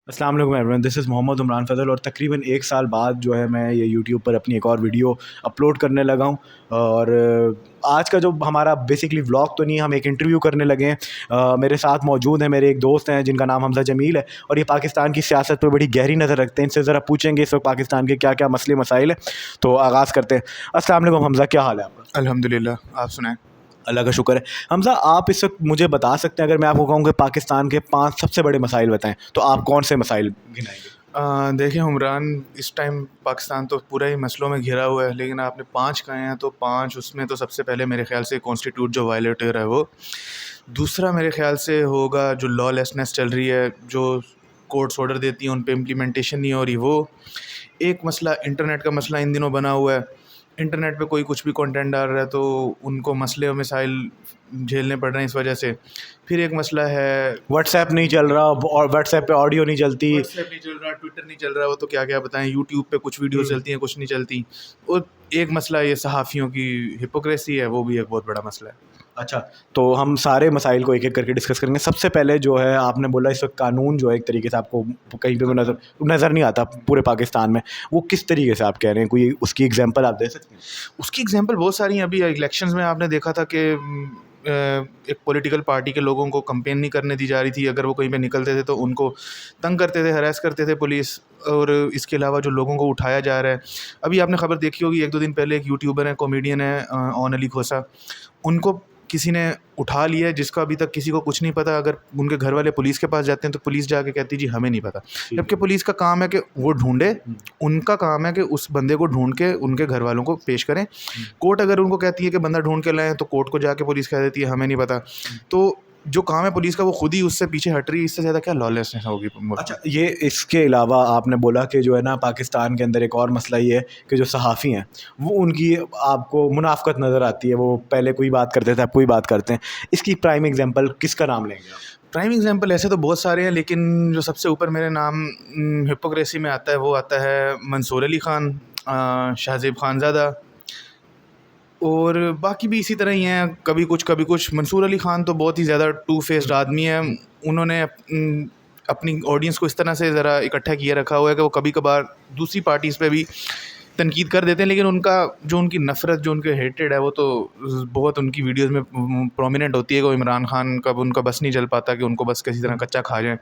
अस्सलाम वालेकुम everyone, this is Mohammad Umran Fazal और तकरीबन एक साल बाद जो है मैं ये यूट्यूब पर अपनी एक और वीडियो अपलोड करने लगा हूँ। और आज का जो हमारा बेसिकली व्लॉग तो नहीं, हम एक इंटरव्यू करने लगे हैं। मेरे साथ मौजूद हैं मेरे एक दोस्त हैं जिनका नाम हमज़ा जमील है और ये पाकिस्तान की सियासत पर बड़ी गहरी नज़र रखते हैं। इनसे ज़रा पूछेंगे इस वक्त पाकिस्तान के क्या क्या मसले मसाइल हैं। तो आगाज़ करते हैं। अस्सलाम वालेकुम हमज़ा, क्या हाल है आपका? अल्हम्दुलिल्लाह, आप सुनाएं। अल्लाह का शुक्र है। हमज़ा, आप इस वक्त मुझे बता सकते हैं, अगर मैं आपको कहूँ कि पाकिस्तान के 5 सबसे बड़े मसाइल बताएं, तो आप कौन से मसाइल गिनाएंगे? देखिए उमरान, इस टाइम पाकिस्तान तो पूरा ही मसलों में घिरा हुआ है, लेकिन आपने 5 कहे हैं तो 5 उसमें तो सबसे पहले मेरे ख़्याल से कॉन्स्टिट्यूट जो वायलेट हो रहा है वो। दूसरा मेरे ख़्याल से होगा जो लॉलेसनेस चल रही है, जो कोर्ट्स ऑर्डर देती हैं उन पे इम्प्लीमेंटेशन नहीं हो रही वो। एक मसला इंटरनेट का मसला इन दिनों बना हुआ है। इंटरनेट पे कोई कुछ भी कंटेंट डाल रहा है तो उनको मसले और मसाइल झेलने पड़ रहे हैं इस वजह से। फिर एक मसला है व्हाट्सएप नहीं चल रहा और व्हाट्सएप पे ऑडियो नहीं चलती। व्हाट्सएप नहीं चल रहा, ट्विटर नहीं चल रहा, वो तो क्या क्या बताएं, यूट्यूब पे कुछ वीडियोस चलती हैं, कुछ नहीं चलती। और एक मसला ये सहाफ़ियों की हिपोक्रेसी है, वो भी एक बहुत बड़ा मसला है। अच्छा, तो हम सारे मसाइल को एक एक करके डिस्कस करेंगे। सबसे पहले जो है, आपने बोला इस वक्त कानून जो है एक तरीके से आपको कहीं पे भी नज़र नहीं आता पूरे पाकिस्तान में, वो किस तरीके से आप कह रहे हैं? कोई उसकी एग्जांपल आप दे सकते हैं? उसकी एग्जांपल बहुत सारी हैं। अभी इलेक्शंस में आपने देखा था कि एक पॉलिटिकल पार्टी के लोगों को कैंपेन नहीं करने दी जा रही थी। अगर वो कहीं पे निकलते थे तो उनको तंग करते थे, हरास करते थे पुलिस। और इसके अलावा जो लोगों को उठाया जा रहा है, अभी आपने खबर देखी होगी, 1-2 दिन पहले एक यूट्यूबर है, कॉमेडियन है, ओन अली खोसा, उनको किसी ने उठा लिया है जिसका अभी तक किसी को कुछ नहीं पता। अगर उनके घर वाले पुलिस के पास जाते हैं तो पुलिस जाके कहती है जी हमें नहीं पता, जबकि पुलिस का काम है कि वो ढूंढे। उनका काम है कि उस बंदे को ढूंढ के उनके घर वालों को पेश करें। कोर्ट अगर उनको कहती है कि बंदा ढूंढ के लाएं तो कोर्ट को जाके पुलिस कह देती है हमें नहीं पता। तो जो काम है पुलिस का वो खुद ही उससे पीछे हट रही है। इससे ज़्यादा क्या लॉलेसनेस होगी मुल्क में? अच्छा, ये इसके अलावा आपने बोला कि जो है ना, पाकिस्तान के अंदर एक और मसला ये है कि जो सहाफ़ी हैं वो, उनकी आपको मुनाफ़कत नज़र आती है। वो पहले कोई बात करते थे, अब कोई बात करते हैं। इसकी प्राइम एग्जांपल किसका नाम लेंगे आप? प्राइम एग्जांपल ऐसे तो बहुत सारे हैं, लेकिन जो सबसे ऊपर मेरे नाम हिपोक्रेसी में आता है वो आता है मंसूर अली ख़ान, शाहज़ेब खानज़ादा, और बाकी भी इसी तरह ही हैं, कभी कुछ कभी कुछ। मंसूर अली ख़ान तो बहुत ही ज़्यादा टू फेस्ड आदमी है। उन्होंने अपनी ऑडियंस को इस तरह से ज़रा इकट्ठा किए रखा हुआ है कि वो कभी कभार दूसरी पार्टीज़ पे भी तनकीद कर देते हैं, लेकिन उनका जो उनकी नफ़रत, जो उनके हेटेड है, वो तो बहुत उनकी वीडियोज़ में प्रोमिनेंट होती है कि वो इमरान खान का उनका बस नहीं चल पाता कि उनको बस किसी तरह कच्चा खा जाए।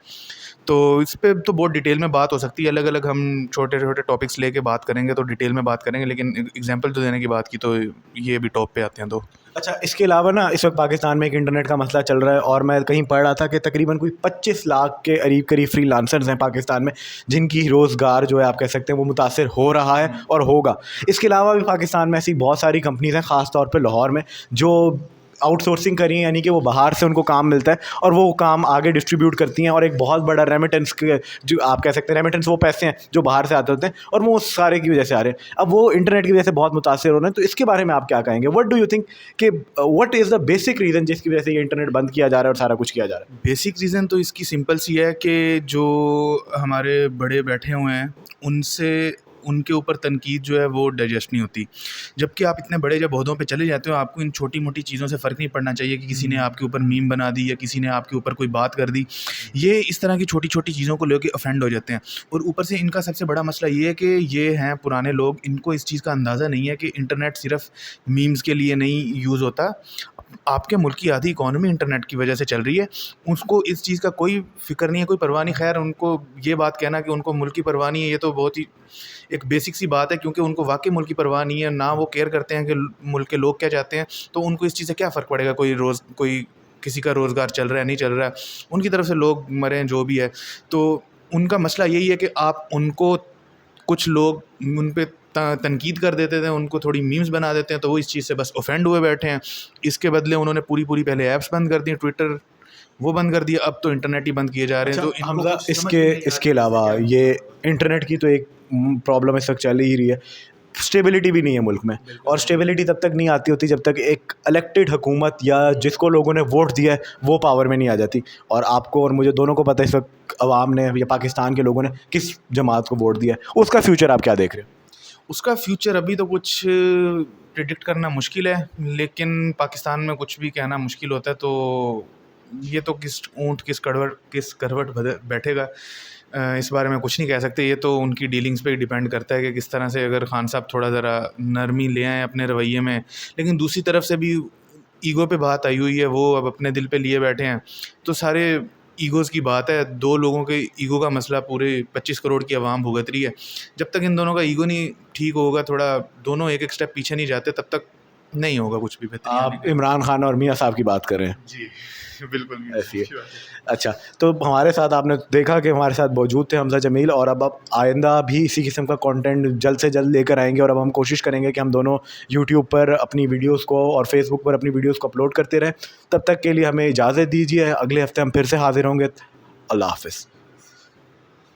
तो इस पे तो बहुत डिटेल में बात हो सकती है, अलग अलग हम छोटे छोटे टॉपिक्स लेके बात करेंगे तो डिटेल में बात करेंगे, लेकिन एग्जांपल तो देने की बात की तो ये भी टॉप पे आते हैं। तो अच्छा, इसके अलावा ना इस वक्त पाकिस्तान में एक इंटरनेट का मसला चल रहा है और मैं कहीं पढ़ रहा था कि तकरीबन कोई 25 लाख के करीब फ्रीलांसर्स हैं पाकिस्तान में, जिनकी रोज़गार जो है आप कह सकते हैं वो मुतासिर हो रहा है और होगा। इसके अलावा भी पाकिस्तान में ऐसी बहुत सारी कंपनीज़ हैं, ख़ास तौर पे लाहौर में, जो आउटसोर्सिंग करी, यानी कि वो बाहर से उनको काम मिलता है और वो काम आगे डिस्ट्रीब्यूट करती हैं, और एक बहुत बड़ा रेमिटेंस के, जो आप कह सकते हैं रेमिटेंस, वो पैसे हैं जो बाहर से आते होते हैं और वो उस सारे की वजह से आ रहे हैं। अब वो इंटरनेट की वजह से बहुत मुतासिर हो रहे हैं। तो इसके बारे में आप क्या कहेंगे? व्हाट डू यू थिंक कि what is the basic reason जिसकी वजह से ये इंटरनेट बंद किया जा रहा है और सारा कुछ किया जा रहा है? बेसिक रीज़न तो इसकी सिंपल सी है कि जो हमारे बड़े बैठे हुए हैं उनसे उनके ऊपर तनकीद जो है वो डाइजेस्ट नहीं होती। जबकि आप इतने बड़े जब ओहदों पे चले जाते हो, आपको इन छोटी मोटी चीज़ों से फ़र्क नहीं पड़ना चाहिए कि किसी ने आपके ऊपर मीम बना दी या किसी ने आपके ऊपर कोई बात कर दी। ये इस तरह की छोटी छोटी चीज़ों को लेके ऑफेंड हो जाते हैं। और ऊपर से इनका सबसे बड़ा मसला ये है कि ये हैं पुराने लोग, इनको इस चीज़ का अंदाज़ा नहीं है कि इंटरनेट सिर्फ मीम्स के लिए नहीं यूज़ होता। आपके मुल्क की आधी इकॉनमी इंटरनेट की वजह से चल रही है। उसको इस चीज़ का कोई फ़िक्र नहीं है, कोई परवाह नहीं। खैर, उनको ये बात कहना कि उनको मुल्क की परवाह नहीं है, ये तो बहुत ही एक बेसिक सी बात है, क्योंकि उनको वाकई मुल्क की परवाह नहीं है, ना वो केयर करते हैं कि मुल्क के लोग क्या चाहते हैं। तो उनको इस चीज़ से क्या फ़र्क पड़ेगा, कोई किसी का रोज़गार चल रहा है नहीं चल रहा है, उनकी तरफ से लोग मरें जो भी है। तो उनका मसला यही है कि आप उनको, कुछ लोग उन पे तनकीद कर देते थे, उनको थोड़ी मीम्स बना देते हैं, तो वो इस चीज़ से बस ऑफेंड हुए बैठे हैं। इसके बदले उन्होंने पूरी पहले ऐप्स बंद कर दी, ट्विटर वो बंद कर दिया, अब तो इंटरनेट ही बंद किए जा रहे हैं। अच्छा, तो इनको हमज़ा, कुछ समझ में नहीं आ रहा इसके कि अलावा कैसे क्या ये इंटरनेट की तो एक प्रॉब्लम इस वक्त चल ही रही है। स्टेबिलिटी भी नहीं है मुल्क में, और स्टेबिलिटी तब तक नहीं आती होती जब तक एक इलेक्टेड हुकूमत या जिसको लोगों ने वोट दिया है वो पावर में नहीं आ जाती। और आपको और मुझे दोनों को पता है इस वक्त अवाम ने या पाकिस्तान के लोगों ने किस जमात को वोट दिया है। उसका फ्यूचर आप क्या देख रहे हो? उसका फ्यूचर अभी तो कुछ प्रिडिक्ट करना मुश्किल है, लेकिन पाकिस्तान में कुछ भी कहना मुश्किल होता है। तो ये तो किस ऊँट किस करवट बैठेगा। اس بارے میں کچھ نہیں کہہ سکتے. یہ تو ان کی ڈیلنگس پہ ہی ڈیپینڈ کرتا ہے کہ کس طرح سے اگر خان صاحب تھوڑا ذرا نرمی لے آئیں اپنے رویے میں. لیکن دوسری طرف سے بھی ایگو پہ بات آئی ہوئی ہے, وہ اب اپنے دل پہ لیے بیٹھے ہیں. تو سارے ایگوز کی بات ہے, دو لوگوں کے ایگو کا مسئلہ پورے 25 کروڑ کی عوام بھگت رہی ہے. جب تک ان دونوں کا ایگو نہیں ٹھیک ہوگا, تھوڑا دونوں ایک اسٹیپ پیچھے نہیں جاتے, تب تک نہیں ہوگا کچھ بھی بہتر. آپ عمران خان اور میاں صاحب کی بات کر رہے ہیں؟ جی بالکل ایسی ہے. اچھا, تو ہمارے ساتھ آپ نے دیکھا کہ ہمارے ساتھ موجود تھے حمزہ جمیل, اور اب آئندہ بھی اسی قسم کا کنٹینٹ جلد سے جلد لے کر آئیں گے. اور اب ہم کوشش کریں گے کہ ہم دونوں یوٹیوب پر اپنی ویڈیوز کو اور فیس بک پر اپنی ویڈیوز کو اپلوڈ کرتے رہیں. تب تک کے لیے ہمیں اجازت دیجیے, اگلے ہفتے ہم پھر سے حاضر ہوں گے. اللہ حافظ.